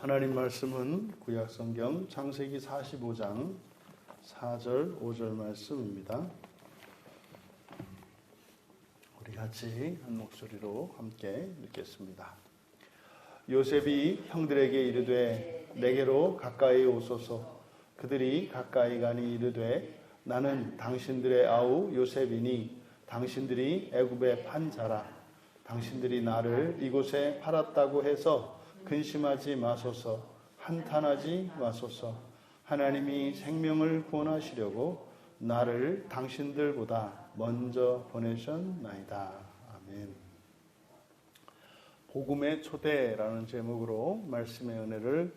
하나님 말씀은 구약성경 창세기 45장 4절 5절 말씀입니다. 우리 같이 한 목소리로 함께 읽겠습니다. 요셉이 형들에게 이르되 내게로 가까이 오소서. 그들이 가까이 가니 이르되 나는 당신들의 아우 요셉이니 당신들이 애굽에 판 자라. 당신들이 나를 이곳에 팔았다고 해서 근심하지 마소서. 한탄하지 마소서. 하나님이 생명을 구원하시려고 나를 당신들보다 먼저 보내셨나이다. 아멘. 복음의 초대라는 제목으로 말씀의 은혜를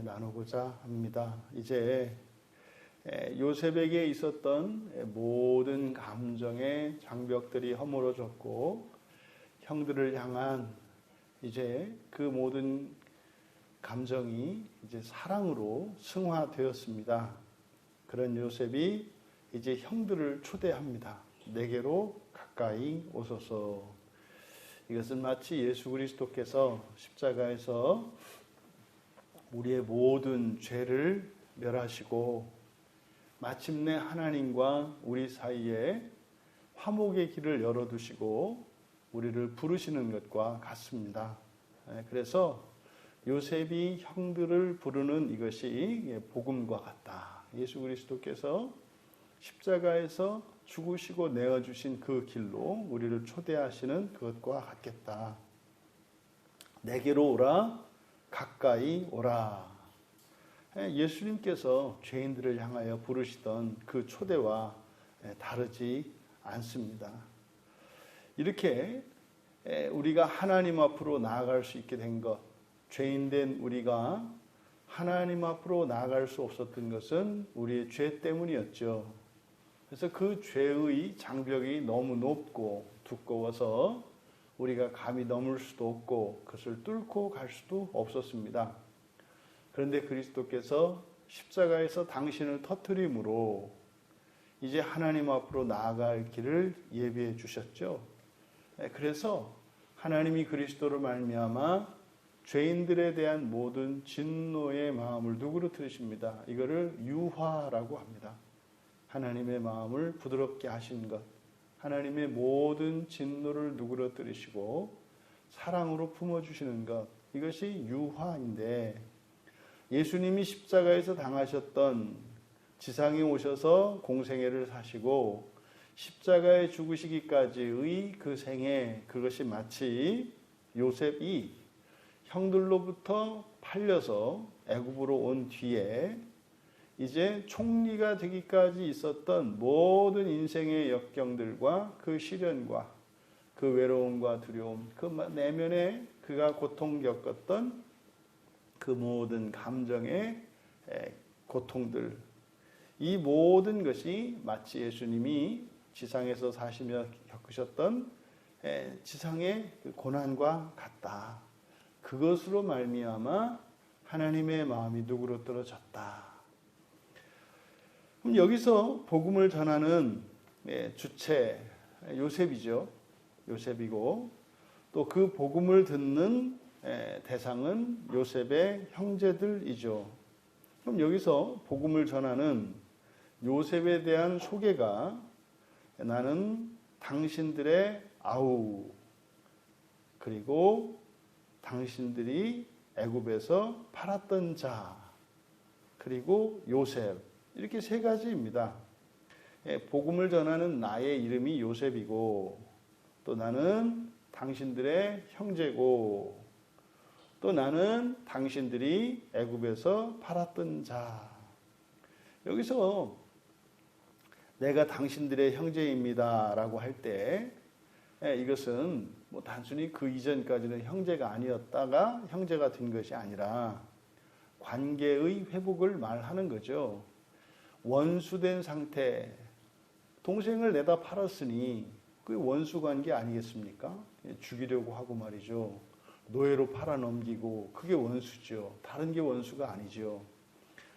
나누고자 합니다. 이제 요셉에게 있었던 모든 감정의 장벽들이 허물어졌고 형들을 향한 이제 그 모든 감정이 이제 사랑으로 승화되었습니다. 그런 요셉이 이제 형들을 초대합니다. 내게로 가까이 오소서. 이것은 마치 예수 그리스도께서 십자가에서 우리의 모든 죄를 멸하시고 마침내 하나님과 우리 사이에 화목의 길을 열어두시고 우리를 부르시는 것과 같습니다. 그래서 요셉이 형들을 부르는 이것이 복음과 같다. 예수 그리스도께서 십자가에서 죽으시고 내어주신 그 길로 우리를 초대하시는 그것과 같겠다. 내게로 오라, 가까이 오라. 예수님께서 죄인들을 향하여 부르시던 그 초대와 다르지 않습니다. 이렇게 우리가 하나님 앞으로 나아갈 수 있게 된 것, 죄인된 우리가 하나님 앞으로 나아갈 수 없었던 것은 우리의 죄 때문이었죠. 그래서 그 죄의 장벽이 너무 높고 두꺼워서 우리가 감히 넘을 수도 없고 그것을 뚫고 갈 수도 없었습니다. 그런데 그리스도께서 십자가에서 당신을 터뜨림으로 이제 하나님 앞으로 나아갈 길을 예비해 주셨죠. 그래서 하나님이 그리스도로 말미암아 죄인들에 대한 모든 진노의 마음을 누그러뜨리십니다. 이거를 유화라고 합니다. 하나님의 마음을 부드럽게 하신 것, 하나님의 모든 진노를 누그러뜨리시고 사랑으로 품어주시는 것, 이것이 유화인데 예수님이 십자가에서 당하셨던 지상에 오셔서 공생애를 사시고 십자가에 죽으시기까지의 그 생애, 그것이 마치 요셉이 형들로부터 팔려서 애굽으로 온 뒤에 이제 총리가 되기까지 있었던 모든 인생의 역경들과 그 시련과 그 외로움과 두려움, 그 내면에 그가 고통 겪었던 그 모든 감정의 고통들, 이 모든 것이 마치 예수님이 지상에서 사시며 겪으셨던 지상의 고난과 같다. 그것으로 말미암아 하나님의 마음이 누그러뜨려졌다. 그럼 여기서 복음을 전하는 주체 요셉이죠. 요셉이고 또 그 복음을 듣는 대상은 요셉의 형제들이죠. 그럼 여기서 복음을 전하는 요셉에 대한 소개가 나는 당신들의 아우, 그리고 당신들이 애굽에서 팔았던 자, 그리고 요셉, 이렇게 세 가지입니다. 복음을 전하는 나의 이름이 요셉이고 또 나는 당신들의 형제고 또 나는 당신들이 애굽에서 팔았던 자. 여기서 내가 당신들의 형제입니다 라고 할 때 이것은 뭐 단순히 그 이전까지는 형제가 아니었다가 형제가 된 것이 아니라 관계의 회복을 말하는 거죠. 원수된 상태, 동생을 내다 팔았으니 그게 원수 관계 아니겠습니까? 죽이려고 하고 말이죠. 노예로 팔아넘기고 그게 원수죠. 다른 게 원수가 아니죠.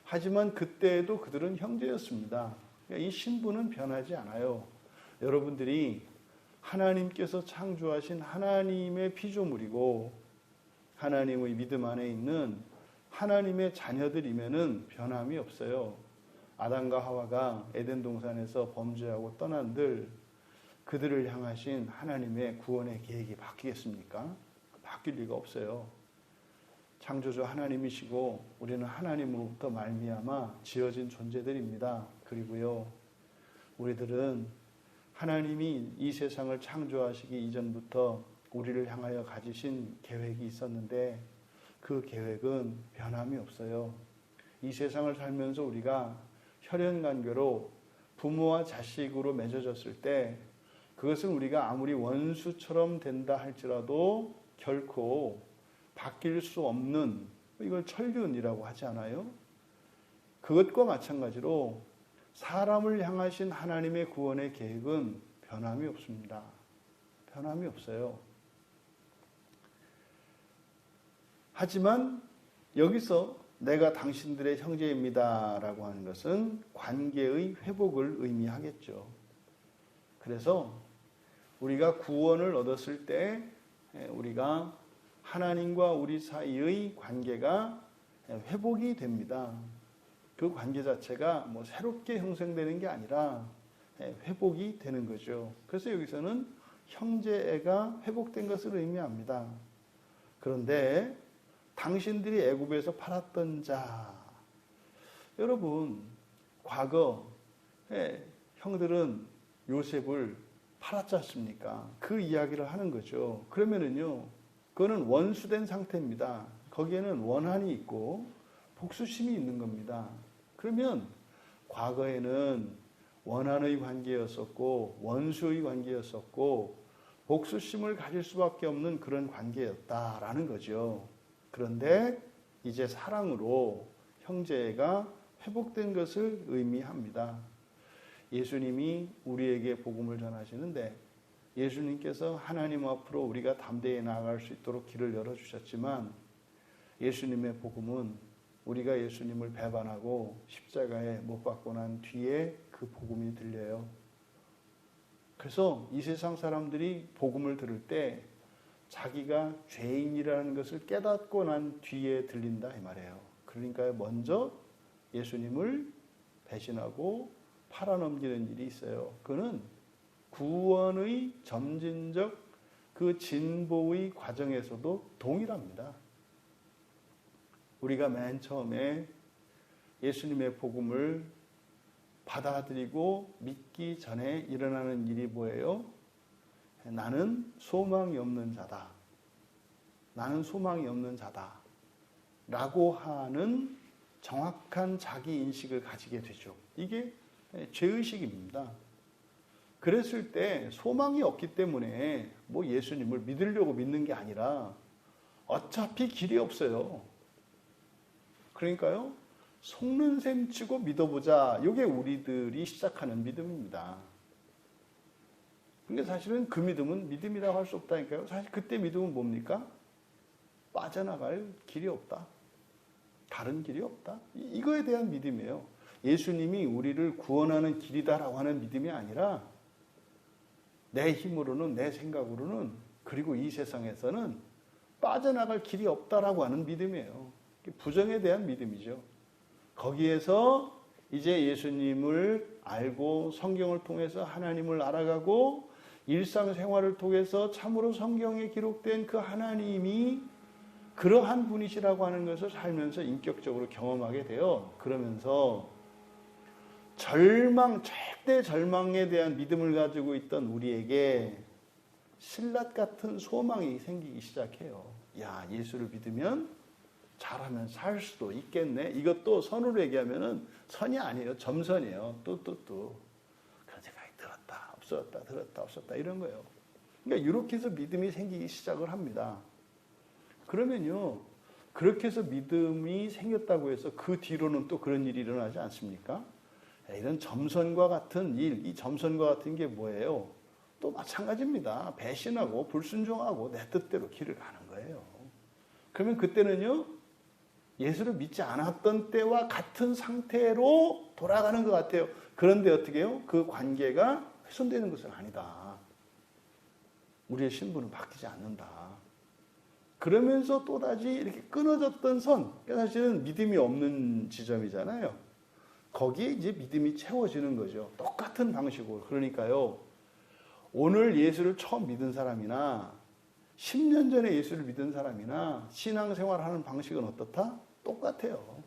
하지만 그때에도 그들은 형제였습니다. 이 신분은 변하지 않아요. 여러분들이 하나님께서 창조하신 하나님의 피조물이고 하나님의 믿음 안에 있는 하나님의 자녀들이면은 변함이 없어요. 아담과 하와가 에덴 동산에서 범죄하고 떠난들 그들을 향하신 하나님의 구원의 계획이 바뀌겠습니까? 바뀔 리가 없어요. 창조주 하나님이시고 우리는 하나님으로부터 말미암아 지어진 존재들입니다. 그리고요, 우리들은 하나님이 이 세상을 창조하시기 이전부터 우리를 향하여 가지신 계획이 있었는데 그 계획은 변함이 없어요. 이 세상을 살면서 우리가 혈연관계로 부모와 자식으로 맺어졌을 때 그것은 우리가 아무리 원수처럼 된다 할지라도 결코 바뀔 수 없는, 이걸 천륜이라고 하지 않아요? 그것과 마찬가지로 사람을 향하신 하나님의 구원의 계획은 변함이 없습니다. 변함이 없어요. 하지만 여기서 내가 당신들의 형제입니다 라고 하는 것은 관계의 회복을 의미하겠죠. 그래서 우리가 구원을 얻었을 때 우리가 하나님과 우리 사이의 관계가 회복이 됩니다. 그 관계 자체가 뭐 새롭게 형성되는 게 아니라 회복이 되는 거죠. 그래서 여기서는 형제애가 회복된 것을 의미합니다. 그런데 당신들이 애굽에서 팔았던 자, 여러분 과거 형들은 요셉을 팔았지 않습니까? 그 이야기를 하는 거죠. 그러면은요, 그거는 원수된 상태입니다. 거기에는 원한이 있고 복수심이 있는 겁니다. 그러면 과거에는 원한의 관계였었고 원수의 관계였었고 복수심을 가질 수밖에 없는 그런 관계였다라는 거죠. 그런데 이제 사랑으로 형제가 회복된 것을 의미합니다. 예수님이 우리에게 복음을 전하시는데 예수님께서 하나님 앞으로 우리가 담대히 나아갈 수 있도록 길을 열어주셨지만 예수님의 복음은 우리가 예수님을 배반하고 십자가에 못 박고 난 뒤에 그 복음이 들려요. 그래서 이 세상 사람들이 복음을 들을 때 자기가 죄인이라는 것을 깨닫고 난 뒤에 들린다 이 말이에요. 그러니까 먼저 예수님을 배신하고 팔아넘기는 일이 있어요. 그거는 구원의 점진적 그 진보의 과정에서도 동일합니다. 우리가 맨 처음에 예수님의 복음을 받아들이고 믿기 전에 일어나는 일이 뭐예요? 나는 소망이 없는 자다. 나는 소망이 없는 자다. 라고 하는 정확한 자기 인식을 가지게 되죠. 이게 죄의식입니다. 그랬을 때 소망이 없기 때문에 뭐 예수님을 믿으려고 믿는 게 아니라 어차피 길이 없어요. 그러니까요, 속는 셈 치고 믿어보자. 이게 우리들이 시작하는 믿음입니다. 근데 사실은 그 믿음은 믿음이라고 할 수 없다니까요. 사실 그때 믿음은 뭡니까? 빠져나갈 길이 없다. 다른 길이 없다. 이거에 대한 믿음이에요. 예수님이 우리를 구원하는 길이다라고 하는 믿음이 아니라 내 힘으로는, 내 생각으로는, 그리고 이 세상에서는 빠져나갈 길이 없다라고 하는 믿음이에요. 부정에 대한 믿음이죠. 거기에서 이제 예수님을 알고 성경을 통해서 하나님을 알아가고 일상생활을 통해서 참으로 성경에 기록된 그 하나님이 그러한 분이시라고 하는 것을 살면서 인격적으로 경험하게 돼요. 그러면서 절대 절망에 대한 믿음을 가지고 있던 우리에게 신라 같은 소망이 생기기 시작해요. 야, 예수를 믿으면 잘하면 살 수도 있겠네. 이것도 선으로 얘기하면은 선이 아니에요. 점선이에요. 또. 그런 생각이 들었다, 없었다, 들었다, 없었다, 이런 거예요. 그러니까 이렇게 해서 믿음이 생기기 시작을 합니다. 그러면요, 그렇게 해서 믿음이 생겼다고 해서 그 뒤로는 또 그런 일이 일어나지 않습니까? 이런 점선과 같은 일, 이 점선과 같은 게 뭐예요? 또 마찬가지입니다. 배신하고 불순종하고 내 뜻대로 길을 가는 거예요. 그러면 그때는요, 예수를 믿지 않았던 때와 같은 상태로 돌아가는 것 같아요. 그런데 어떻게 해요? 그 관계가 훼손되는 것은 아니다. 우리의 신분은 바뀌지 않는다. 그러면서 또다시 이렇게 끊어졌던 선, 사실은 믿음이 없는 지점이잖아요. 거기에 이제 믿음이 채워지는 거죠. 똑같은 방식으로. 그러니까요, 오늘 예수를 처음 믿은 사람이나 10년 전에 예수를 믿은 사람이나 신앙생활하는 방식은 어떻다? 똑같아요.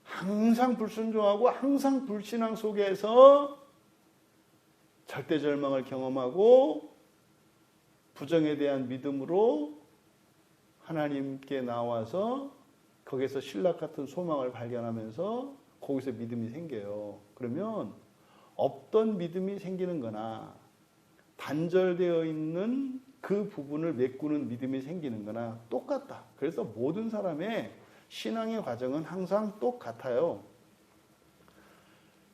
항상 불순종하고 항상 불신앙 속에서 절대 절망을 경험하고 부정에 대한 믿음으로 하나님께 나와서 거기서 신락 같은 소망을 발견하면서 거기서 믿음이 생겨요. 그러면 없던 믿음이 생기는 거나 단절되어 있는 그 부분을 메꾸는 믿음이 생기는 거나 똑같다. 그래서 모든 사람의 신앙의 과정은 항상 똑같아요.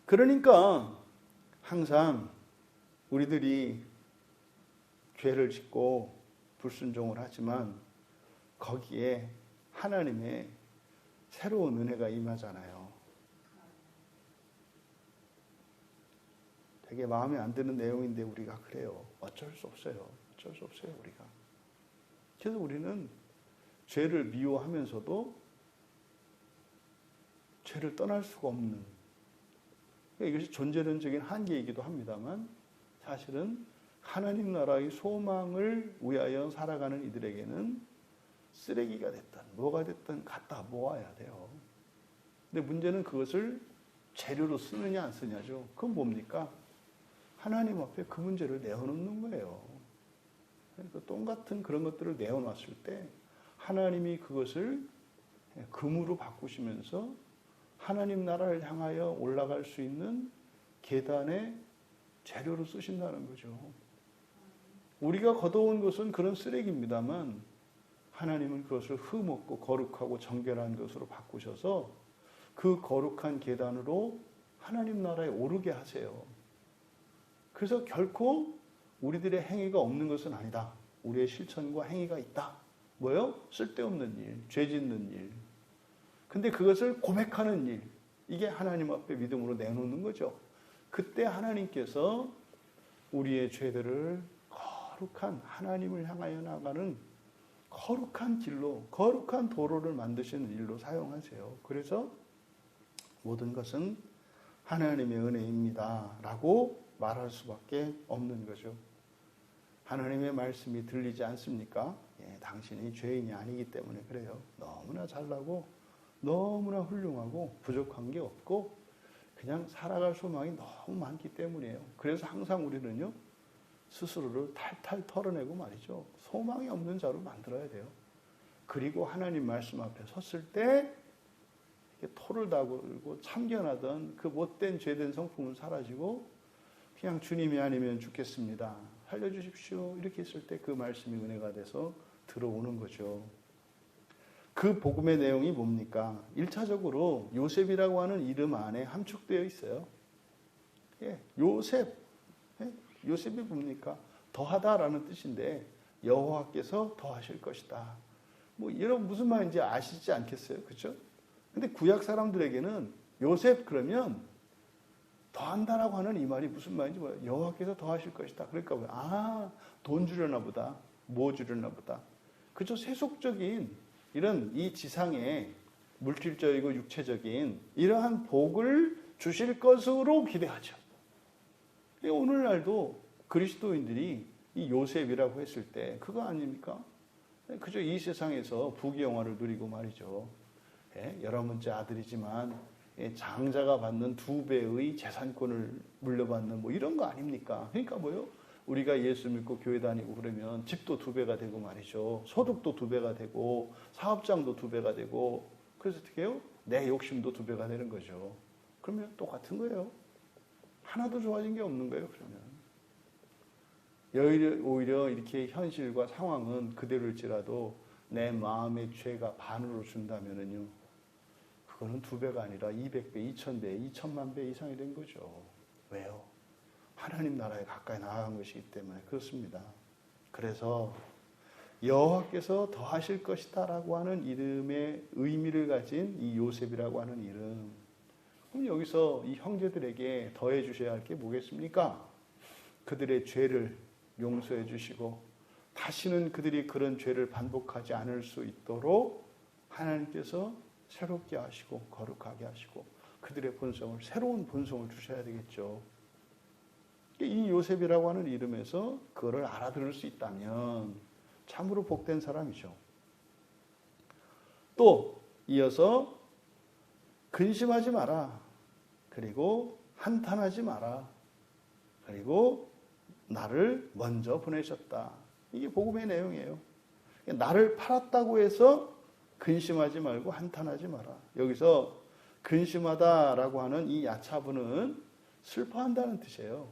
그러니까 항상 우리들이 죄를 짓고 불순종을 하지만 거기에 하나님의 새로운 은혜가 임하잖아요. 되게 마음에 안 드는 내용인데 우리가 그래요. 어쩔 수 없어요. 어쩔 수 없어요, 우리가. 그래서 우리는 죄를 미워하면서도 죄를 떠날 수가 없는, 이것이 존재론적인 한계이기도 합니다만 사실은 하나님 나라의 소망을 위하여 살아가는 이들에게는 쓰레기가 됐든 뭐가 됐든 갖다 모아야 돼요. 근데 문제는 그것을 재료로 쓰느냐 안 쓰냐죠. 그건 뭡니까? 하나님 앞에 그 문제를 내어놓는 거예요. 그러니까 똑같은 그런 것들을 내어놨을 때 하나님이 그것을 금으로 바꾸시면서 하나님 나라를 향하여 올라갈 수 있는 계단의 재료로 쓰신다는 거죠. 우리가 걷어온 것은 그런 쓰레기입니다만 하나님은 그것을 흠없고 거룩하고 정결한 것으로 바꾸셔서 그 거룩한 계단으로 하나님 나라에 오르게 하세요. 그래서 결코 우리들의 행위가 없는 것은 아니다. 우리의 실천과 행위가 있다. 뭐요? 쓸데없는 일, 죄 짓는 일. 근데 그것을 고백하는 일. 이게 하나님 앞에 믿음으로 내놓는 거죠. 그때 하나님께서 우리의 죄들을 거룩한 하나님을 향하여 나가는 거룩한 길로, 거룩한 도로를 만드시는 일로 사용하세요. 그래서 모든 것은 하나님의 은혜입니다. 라고 말할 수밖에 없는 거죠. 하나님의 말씀이 들리지 않습니까? 예, 당신이 죄인이 아니기 때문에 그래요. 너무나 잘나고 너무나 훌륭하고 부족한 게 없고 그냥 살아갈 소망이 너무 많기 때문이에요. 그래서 항상 우리는요, 스스로를 탈탈 털어내고 말이죠. 소망이 없는 자로 만들어야 돼요. 그리고 하나님 말씀 앞에 섰을 때 토를 다구고 참견하던 그 못된 죄된 성품은 사라지고 그냥 주님이 아니면 죽겠습니다. 살려주십시오. 이렇게 했을 때 그 말씀이 은혜가 돼서 들어오는 거죠. 그 복음의 내용이 뭡니까? 1차적으로 요셉이라고 하는 이름 안에 함축되어 있어요. 예, 요셉. 예, 요셉이 뭡니까? 더하다라는 뜻인데 여호와께서 더하실 것이다. 뭐 이런 무슨 말인지 아시지 않겠어요? 그렇죠? 근데 구약 사람들에게는 요셉 그러면 더한다라고 하는 이 말이 무슨 말인지 몰라요. 여호와께서 더하실 것이다. 그러니까 뭐, 아, 돈 주려나 보다. 뭐 주려나 보다. 그죠? 세속적인 이런 이 지상의 물질적이고 육체적인 이러한 복을 주실 것으로 기대하죠. 오늘날도 그리스도인들이 이 요셉이라고 했을 때 그거 아닙니까? 그저 이 세상에서 부귀영화를 누리고 말이죠. 예, 11번째 아들이지만 장자가 받는 2배의 재산권을 물려받는 뭐 이런 거 아닙니까? 그러니까 뭐요? 우리가 예수 믿고 교회 다니고 그러면 집도 2배가 되고 말이죠. 소득도 2배가 되고 사업장도 2배가 되고 그래서 어떻게 해요? 내 욕심도 2배가 되는 거죠. 그러면 똑같은 거예요. 하나도 좋아진 게 없는 거예요. 그러면 오히려 이렇게 현실과 상황은 그대로일지라도 내 마음의 죄가 반으로 준다면은요, 그거는 2배가 아니라 200배, 2000배, 2000만 배 이상이 된 거죠. 왜요? 하나님 나라에 가까이 나아간 것이기 때문에 그렇습니다. 그래서 여호와께서 더하실 것이다라고 하는 이름의 의미를 가진 이 요셉이라고 하는 이름. 그럼 여기서 이 형제들에게 더해 주셔야 할 게 뭐겠습니까? 그들의 죄를 용서해 주시고 다시는 그들이 그런 죄를 반복하지 않을 수 있도록 하나님께서 새롭게 하시고 거룩하게 하시고 그들의 본성을 새로운 본성을 주셔야 되겠죠. 이 요셉이라고 하는 이름에서 그거를 알아들을 수 있다면 참으로 복된 사람이죠. 또 이어서 근심하지 마라. 그리고 한탄하지 마라. 그리고 나를 먼저 보내셨다. 이게 복음의 내용이에요. 나를 팔았다고 해서 근심하지 말고 한탄하지 마라. 여기서 근심하다라고 하는 이 야차부는 슬퍼한다는 뜻이에요.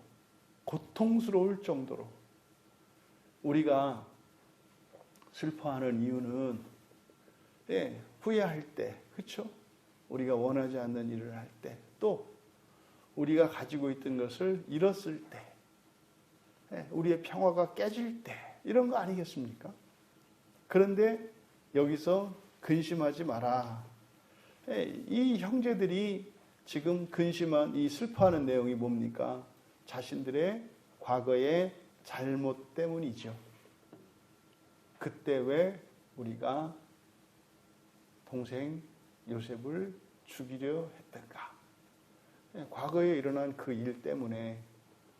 고통스러울 정도로. 우리가 슬퍼하는 이유는 후회할 때, 그렇죠? 우리가 원하지 않는 일을 할 때, 또 우리가 가지고 있던 것을 잃었을 때, 우리의 평화가 깨질 때, 이런 거 아니겠습니까? 그런데 여기서 근심하지 마라. 이 형제들이 지금 근심한 이 슬퍼하는 내용이 뭡니까? 자신들의 과거의 잘못 때문이죠. 그때 왜 우리가 동생 요셉을 죽이려 했던가? 과거에 일어난 그 일 때문에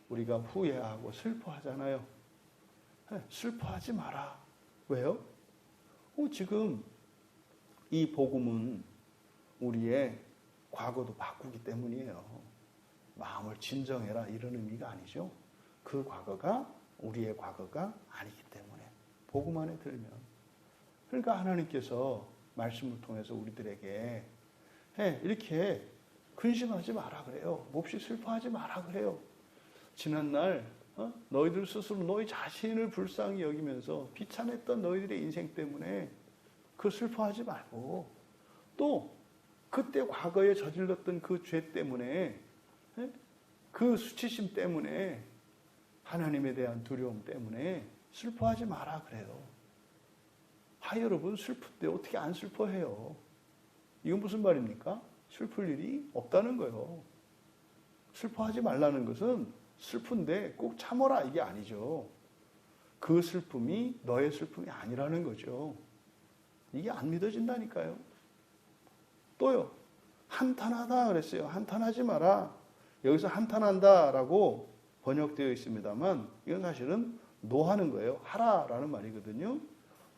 우리가 후회하고 슬퍼하잖아요. 슬퍼하지 마라. 왜요? 지금 이 복음은 우리의 과거도 바꾸기 때문이에요. 마음을 진정해라 이런 의미가 아니죠. 그 과거가 우리의 과거가 아니기 때문에 복음 안에 들면. 그러니까 하나님께서 말씀을 통해서 우리들에게 이렇게 근심하지 마라 그래요. 몹시 슬퍼하지 마라 그래요. 지난날 너희들 스스로 너희 자신을 불쌍히 여기면서 비참했던 너희들의 인생 때문에 그 슬퍼하지 말고 또 그때 과거에 저질렀던 그 죄 때문에 그 수치심 때문에 하나님에 대한 두려움 때문에 슬퍼하지 마라 그래요. 여러분 슬플 때 어떻게 안 슬퍼해요? 이건 무슨 말입니까? 슬플 일이 없다는 거예요. 슬퍼하지 말라는 것은 슬픈데 꼭 참아라 이게 아니죠. 그 슬픔이 너의 슬픔이 아니라는 거죠. 이게 안 믿어진다니까요. 또요. 한탄하다 그랬어요. 한탄하지 마라. 여기서 한탄한다라고 번역되어 있습니다만 이건 사실은 노하는 거예요. 하라라는 말이거든요.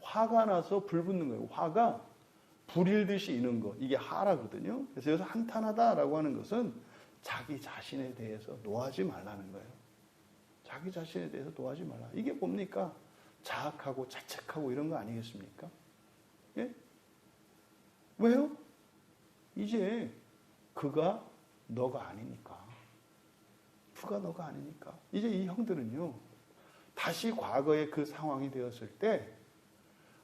화가 나서 불 붙는 거예요. 화가 불일듯이 이는 거. 이게 하라거든요. 그래서 여기서 한탄하다라고 하는 것은 자기 자신에 대해서 노하지 말라는 거예요. 자기 자신에 대해서 노하지 말라. 이게 뭡니까? 자학하고 자책하고 이런 거 아니겠습니까? 예? 왜요? 이제 그가 너가 아니니까. 그가 너가 아니니까. 이제 이 형들은요. 다시 과거의 그 상황이 되었을 때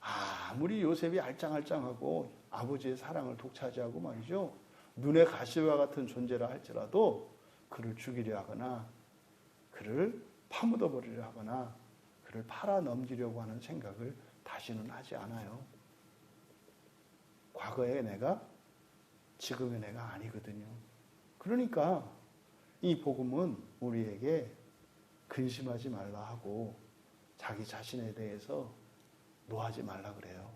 아무리 요셉이 알짱알짱하고 아버지의 사랑을 독차지하고 말이죠. 눈의 가시와 같은 존재라 할지라도 그를 죽이려 하거나 그를 파묻어버리려 하거나 그를 팔아 넘기려고 하는 생각을 다시는 하지 않아요. 과거의 내가 지금의 내가 아니거든요. 그러니까 이 복음은 우리에게 근심하지 말라 하고 자기 자신에 대해서 노하지 말라 그래요.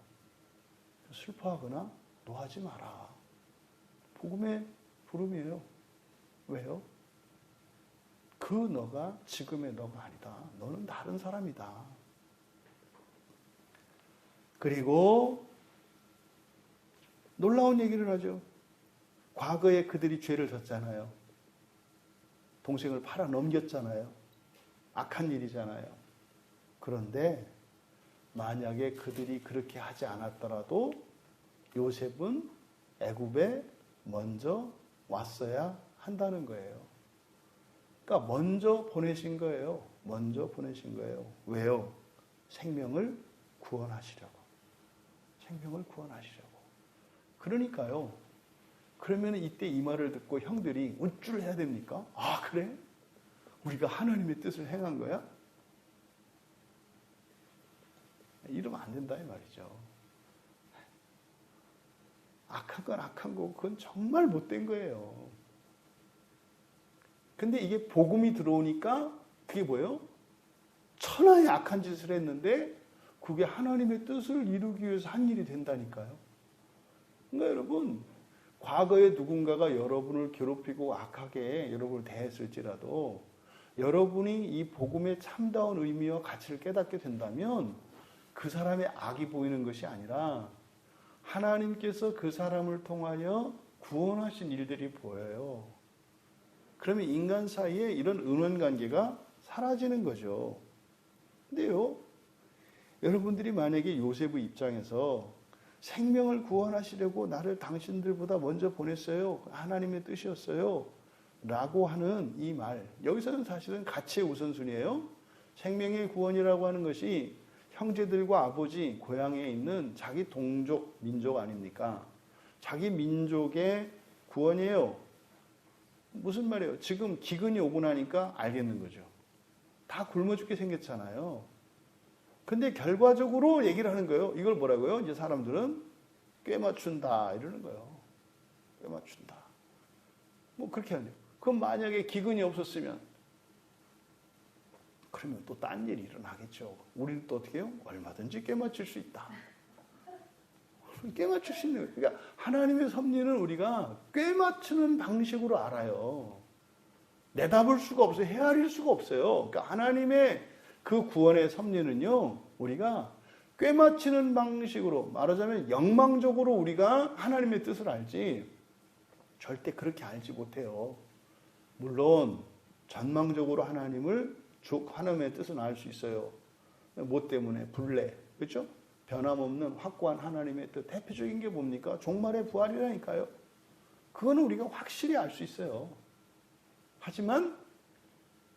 슬퍼하거나 노하지 마라. 복음의 부름이에요. 왜요? 그 너가 지금의 너가 아니다. 너는 다른 사람이다. 그리고 놀라운 얘기를 하죠. 과거에 그들이 죄를 졌잖아요. 동생을 팔아 넘겼잖아요. 악한 일이잖아요. 그런데 만약에 그들이 그렇게 하지 않았더라도 요셉은 애굽에 먼저 왔어야 한다는 거예요. 그러니까 먼저 보내신 거예요. 먼저 보내신 거예요. 왜요? 생명을 구원하시려고. 생명을 구원하시려고. 그러니까요. 그러면 이때 이 말을 듣고 형들이 우쭐 해야 됩니까? 아, 그래? 우리가 하나님의 뜻을 행한 거야? 이러면 안 된다 이 말이죠. 악한 건 악한 거고 그건 정말 못된 거예요. 근데 이게 복음이 들어오니까 그게 뭐예요? 천하의 악한 짓을 했는데 그게 하나님의 뜻을 이루기 위해서 한 일이 된다니까요. 그러니까 여러분, 과거에 누군가가 여러분을 괴롭히고 악하게 여러분을 대했을지라도 여러분이 이 복음의 참다운 의미와 가치를 깨닫게 된다면 그 사람의 악이 보이는 것이 아니라 하나님께서 그 사람을 통하여 구원하신 일들이 보여요. 그러면 인간 사이에 이런 은원관계가 사라지는 거죠. 근데요, 여러분들이 만약에 요셉의 입장에서 생명을 구원하시려고 나를 당신들보다 먼저 보냈어요. 하나님의 뜻이었어요. 라고 하는 이 말, 여기서는 사실은 가치의 우선순위예요. 생명의 구원이라고 하는 것이 형제들과 아버지, 고향에 있는 자기 동족, 민족 아닙니까? 자기 민족의 구원이에요. 무슨 말이에요? 지금 기근이 오고 나니까 알겠는 거죠. 다 굶어 죽게 생겼잖아요. 근데 결과적으로 얘기를 하는 거예요. 이걸 뭐라고요? 이제 사람들은 꽤 맞춘다 이러는 거예요. 꽤 맞춘다. 뭐 그렇게 하네요. 그럼 만약에 기근이 없었으면 그러면 또 딴 일이 일어나겠죠. 우리는 또 어떻게 해요? 얼마든지 꽤 맞출 수 있다. 꽤 맞출 수 있는 거예요. 그러니까 하나님의 섭리는 우리가 꽤 맞추는 방식으로 알아요. 내다볼 수가 없어요. 헤아릴 수가 없어요. 그러니까 하나님의 그 구원의 섭리는요, 우리가 꽤 맞추는 방식으로, 말하자면 영망적으로 우리가 하나님의 뜻을 알지 절대 그렇게 알지 못해요. 물론 전망적으로 하나님의 뜻은 알 수 있어요. 뭐 때문에? 불래, 그렇죠? 변함없는 확고한 하나님의 뜻. 대표적인 게 뭡니까? 종말의 부활이라니까요. 그거는 우리가 확실히 알 수 있어요. 하지만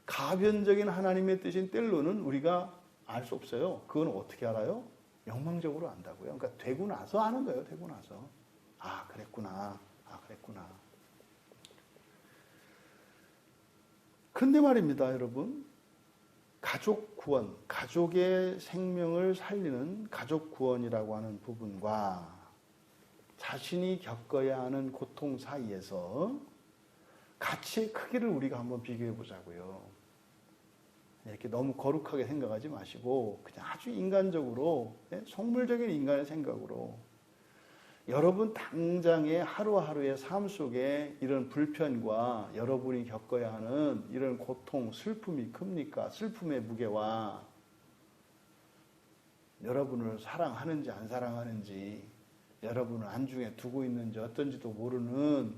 가변적인 하나님의 뜻인 때로는 우리가 알 수 없어요. 그건 어떻게 알아요? 영망적으로 안다고요. 그러니까 되고 나서 아는 거예요. 되고 나서. 아, 그랬구나. 아, 그랬구나. 근데 말입니다, 여러분. 가족 구원, 가족의 생명을 살리는 가족 구원이라고 하는 부분과 자신이 겪어야 하는 고통 사이에서 가치의 크기를 우리가 한번 비교해 보자고요. 이렇게 너무 거룩하게 생각하지 마시고 그냥 아주 인간적으로, 속물적인 인간의 생각으로 여러분 당장의 하루하루의 삶 속에 이런 불편과 여러분이 겪어야 하는 이런 고통, 슬픔이 큽니까? 슬픔의 무게와 여러분을 사랑하는지 안 사랑하는지, 여러분을 안중에 두고 있는지 어떤지도 모르는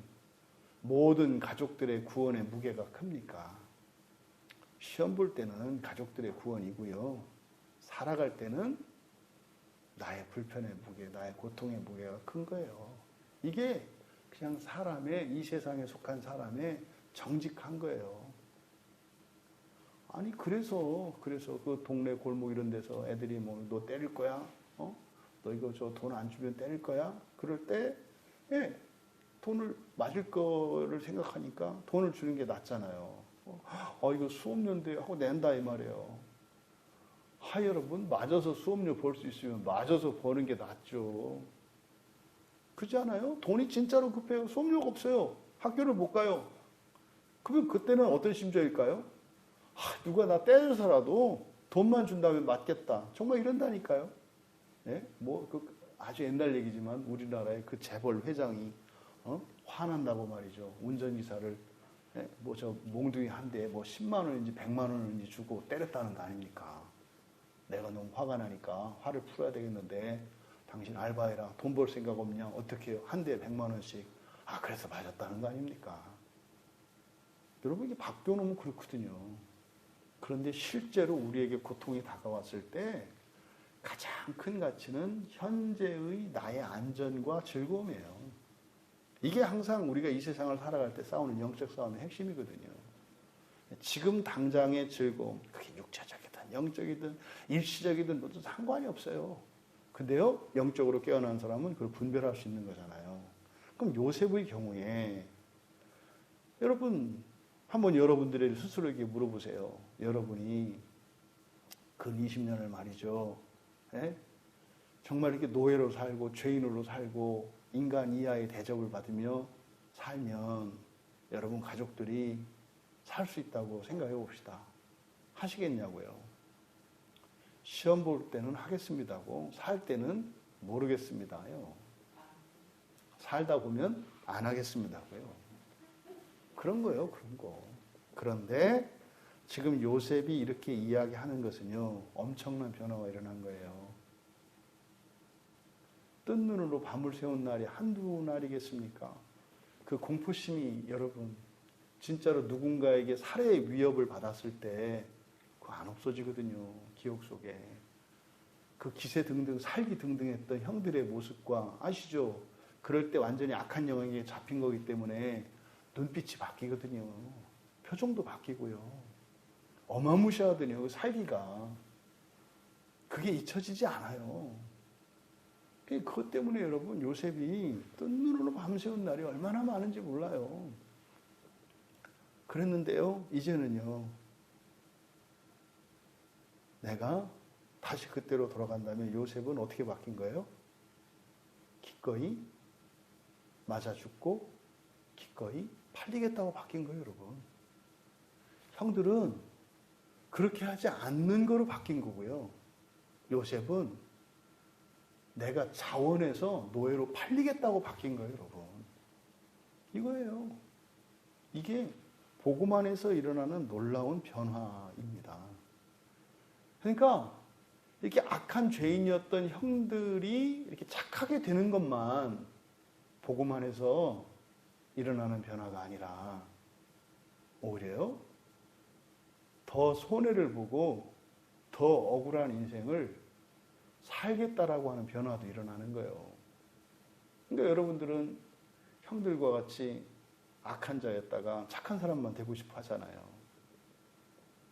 모든 가족들의 구원의 무게가 큽니까? 시험 볼 때는 가족들의 구원이고요. 살아갈 때는 나의 불편의 무게, 나의 고통의 무게가 큰 거예요. 이게 그냥 사람의, 이 세상에 속한 사람의 정직한 거예요. 아니 그래서 그 동네 골목 이런 데서 애들이 뭐 너 때릴 거야? 너 이거 저 돈 안 주면 때릴 거야? 그럴 때 돈을 맞을 거를 생각하니까 돈을 주는 게 낫잖아요. 이거 수업료인데 하고 낸다 이 말이에요. 여러분, 맞아서 수업료 벌 수 있으면 맞아서 버는 게 낫죠. 그렇지 않아요? 돈이 진짜로 급해요. 수업료가 없어요. 학교를 못 가요. 그러면 그때는 어떤 심정일까요? 누가 나 때려서라도 돈만 준다면 맞겠다. 정말 이런다니까요. 아주 옛날 얘기지만 우리나라의 그 재벌 회장이 화난다고 말이죠. 운전기사를 몽둥이 한 대에 10만 원인지 100만 원인지 주고 때렸다는 거 아닙니까? 내가 너무 화가 나니까 화를 풀어야 되겠는데 당신 알바해라. 돈 벌 생각 없냐? 어떻게 해요? 한 대에 100만 원씩. 그래서 맞았다는 거 아닙니까? 여러분, 이게 박겨놓으면 그렇거든요. 그런데 실제로 우리에게 고통이 다가왔을 때 가장 큰 가치는 현재의 나의 안전과 즐거움이에요. 이게 항상 우리가 이 세상을 살아갈 때 싸우는 영적 싸움의 핵심이거든요. 지금 당장의 즐거움, 그게 육체적이든 영적이든 일시적이든 모두 상관이 없어요. 근데요, 영적으로 깨어난 사람은 그걸 분별할 수 있는 거잖아요. 그럼 요셉의 경우에 여러분 한번 여러분들의 스스로에게 물어보세요. 여러분이 그 20년을 말이죠. 정말 이렇게 노예로 살고 죄인으로 살고 인간 이하의 대접을 받으며 살면 여러분 가족들이 살 수 있다고 생각해 봅시다. 하시겠냐고요. 시험 볼 때는 하겠습니다고, 살 때는 모르겠습니다요. 살다 보면 안 하겠습니다고요. 그런 거예요, 그런 거. 그런데 지금 요셉이 이렇게 이야기하는 것은요, 엄청난 변화가 일어난 거예요. 뜬 눈으로 밤을 새운 날이 한두 날이겠습니까? 그 공포심이 여러분, 진짜로 누군가에게 살해의 위협을 받았을 때 그거 안 없어지거든요. 기억 속에. 그 기세 등등, 살기 등등했던 형들의 모습과, 아시죠? 그럴 때 완전히 악한 영향에 잡힌 거기 때문에 눈빛이 바뀌거든요. 표정도 바뀌고요. 어마무시하더니요, 살기가. 그게 잊혀지지 않아요. 그것 때문에 여러분, 요셉이 뜬 눈으로 밤새운 날이 얼마나 많은지 몰라요. 그랬는데요, 이제는요, 내가 다시 그때로 돌아간다면 요셉은 어떻게 바뀐 거예요? 기꺼이 맞아 죽고 기꺼이 팔리겠다고 바뀐 거예요, 여러분. 형들은 그렇게 하지 않는 거로 바뀐 거고요. 요셉은 내가 자원해서 노예로 팔리겠다고 바뀐 거예요, 여러분. 이거예요. 이게 복음 안에서 일어나는 놀라운 변화입니다. 그러니까 이렇게 악한 죄인이었던 형들이 이렇게 착하게 되는 것만 복음 안에서 일어나는 변화가 아니라 오히려 더 손해를 보고 더 억울한 인생을 살겠다라고 하는 변화도 일어나는 거예요. 그러니까 여러분들은 형들과 같이 악한 자였다가 착한 사람만 되고 싶어 하잖아요.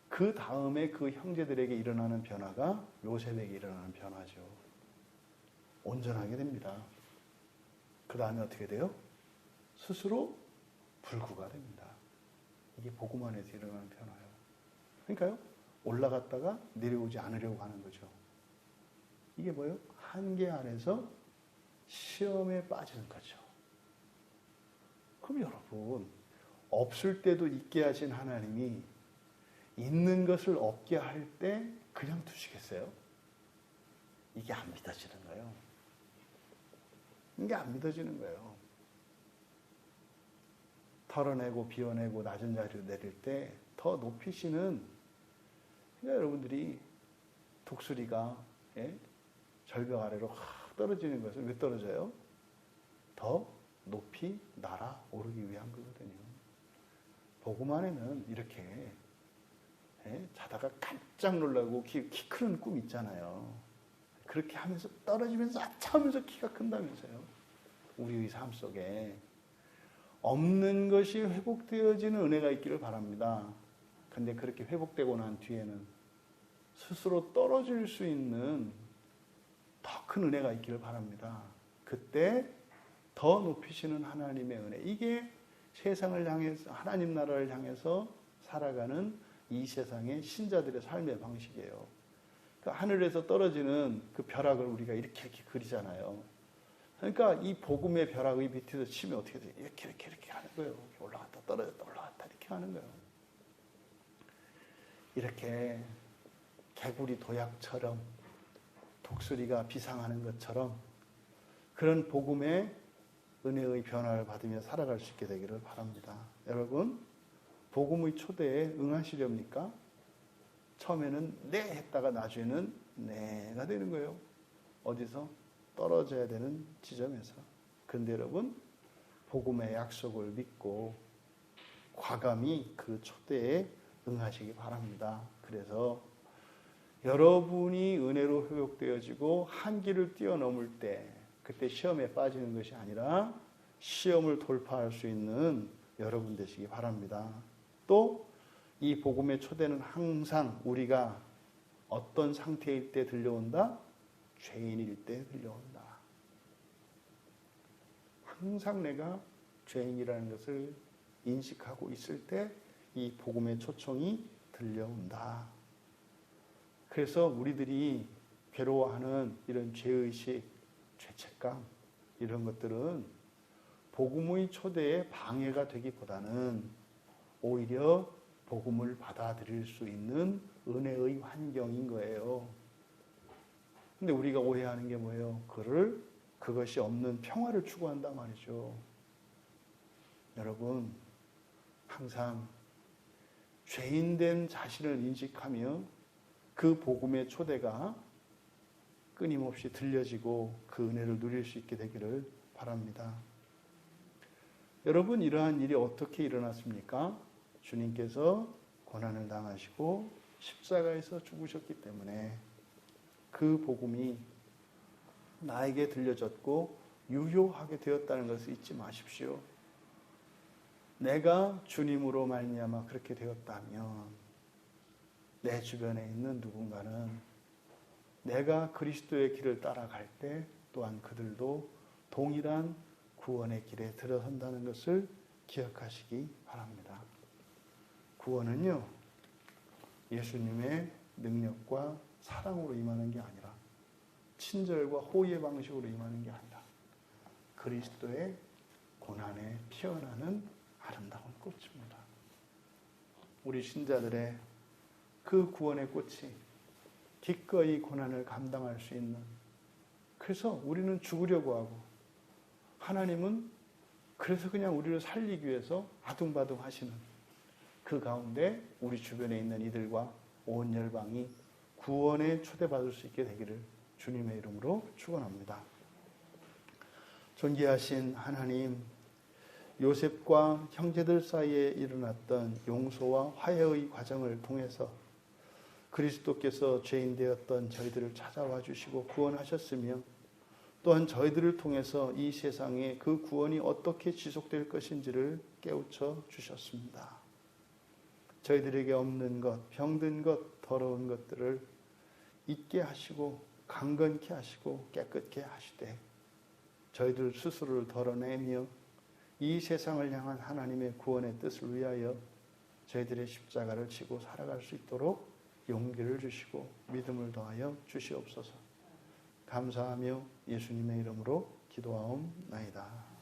그 다음에 그 형제들에게 일어나는 변화가 요셉에게 일어나는 변화죠. 온전하게 됩니다. 그 다음에 어떻게 돼요? 스스로 불구가 됩니다. 이게 복음 안에서 일어나는 변화예요. 그러니까요, 올라갔다가 내려오지 않으려고 하는 거죠. 이게 뭐예요? 한계 안에서 시험에 빠지는 거죠. 그럼 여러분, 없을 때도 있게 하신 하나님이 있는 것을 없게 할 때 그냥 두시겠어요? 이게 안 믿어지는 거예요. 이게 안 믿어지는 거예요. 털어내고 비워내고 낮은 자리로 내릴 때 더 높이시는, 그러니까 여러분들이 독수리가 절벽 아래로 확 떨어지는 것은 왜 떨어져요? 더 높이 날아오르기 위한 거거든요. 복음 안에는 이렇게 자다가 깜짝 놀라고 키 크는 꿈 있잖아요. 그렇게 하면서 떨어지면서 아차하면서 키가 큰다면서요. 우리의 삶 속에 없는 것이 회복되어지는 은혜가 있기를 바랍니다. 근데 그렇게 회복되고 난 뒤에는 스스로 떨어질 수 있는 더 큰 은혜가 있기를 바랍니다. 그때 더 높이시는 하나님의 은혜, 이게 세상을 향해서, 하나님 나라를 향해서 살아가는 이 세상의 신자들의 삶의 방식이에요. 그 하늘에서 떨어지는 그 벼락을 우리가 이렇게 그리잖아요. 그러니까 이 복음의 벼락의 밑에서 치면 어떻게 돼요? 이렇게 하는 거예요. 이렇게 올라갔다 떨어졌다 올라갔다 이렇게 하는 거예요. 이렇게 개구리 도약처럼, 독수리가 비상하는 것처럼 그런 복음의 은혜의 변화를 받으며 살아갈 수 있게 되기를 바랍니다. 여러분, 복음의 초대에 응하시렵니까? 처음에는 네 했다가 나중에는 네가 되는 거예요. 어디서? 떨어져야 되는 지점에서. 그런데 여러분, 복음의 약속을 믿고 과감히 그 초대에 응하시기 바랍니다. 그래서 여러분이 은혜로 회복되어지고 한계를 뛰어넘을 때, 그때 시험에 빠지는 것이 아니라 시험을 돌파할 수 있는 여러분 되시기 바랍니다. 또 이 복음의 초대는 항상 우리가 어떤 상태일 때 들려온다? 죄인일 때 들려온다. 항상 내가 죄인이라는 것을 인식하고 있을 때 이 복음의 초청이 들려온다. 그래서 우리들이 괴로워하는 이런 죄의식, 죄책감, 이런 것들은 복음의 초대에 방해가 되기보다는 오히려 복음을 받아들일 수 있는 은혜의 환경인 거예요. 근데 우리가 오해하는 게 뭐예요? 그것이 없는 평화를 추구한단 말이죠. 여러분, 항상 죄인된 자신을 인식하며 그 복음의 초대가 끊임없이 들려지고 그 은혜를 누릴 수 있게 되기를 바랍니다. 여러분, 이러한 일이 어떻게 일어났습니까? 주님께서 고난을 당하시고 십자가에서 죽으셨기 때문에 그 복음이 나에게 들려졌고 유효하게 되었다는 것을 잊지 마십시오. 내가 주님으로 말미암아 그렇게 되었다면 내 주변에 있는 누군가는 내가 그리스도의 길을 따라갈 때 또한 그들도 동일한 구원의 길에 들어선다는 것을 기억하시기 바랍니다. 구원은요, 예수님의 능력과 사랑으로 임하는 게 아니라 친절과 호의의 방식으로 임하는 게 아니라 그리스도의 고난에 피어나는 아름다운 꽃입니다. 우리 신자들의 그 구원의 꽃이 기꺼이 고난을 감당할 수 있는, 그래서 우리는 죽으려고 하고 하나님은 그래서 그냥 우리를 살리기 위해서 아둥바둥 하시는 그 가운데 우리 주변에 있는 이들과 온 열방이 구원에 초대받을 수 있게 되기를 주님의 이름으로 축원합니다. 존귀하신 하나님, 요셉과 형제들 사이에 일어났던 용서와 화해의 과정을 통해서 그리스도께서 죄인 되었던 저희들을 찾아와 주시고 구원하셨으며 또한 저희들을 통해서 이 세상에 그 구원이 어떻게 지속될 것인지를 깨우쳐 주셨습니다. 저희들에게 없는 것, 병든 것, 더러운 것들을 잊게 하시고 강건케 하시고 깨끗게 하시되 저희들 스스로를 덜어내며 이 세상을 향한 하나님의 구원의 뜻을 위하여 저희들의 십자가를 지고 살아갈 수 있도록 용기를 주시고 믿음을 더하여 주시옵소서. 감사하며 예수님의 이름으로 기도하옵나이다.